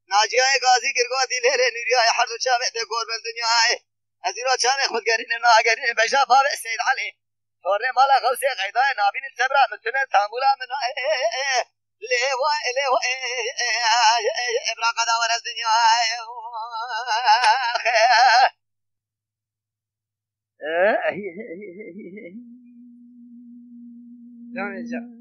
ناجیای غازی گرگوادی لیلی نیریای حرد شابه دکور بالدنیای ازیرا چانه خود گرین ناگرین بجا باب سید علی طوره مالا غوثی غیدای نابین السبرا مثل تامولا من لیوا لیوا ابرا قدا ورز دنیای جان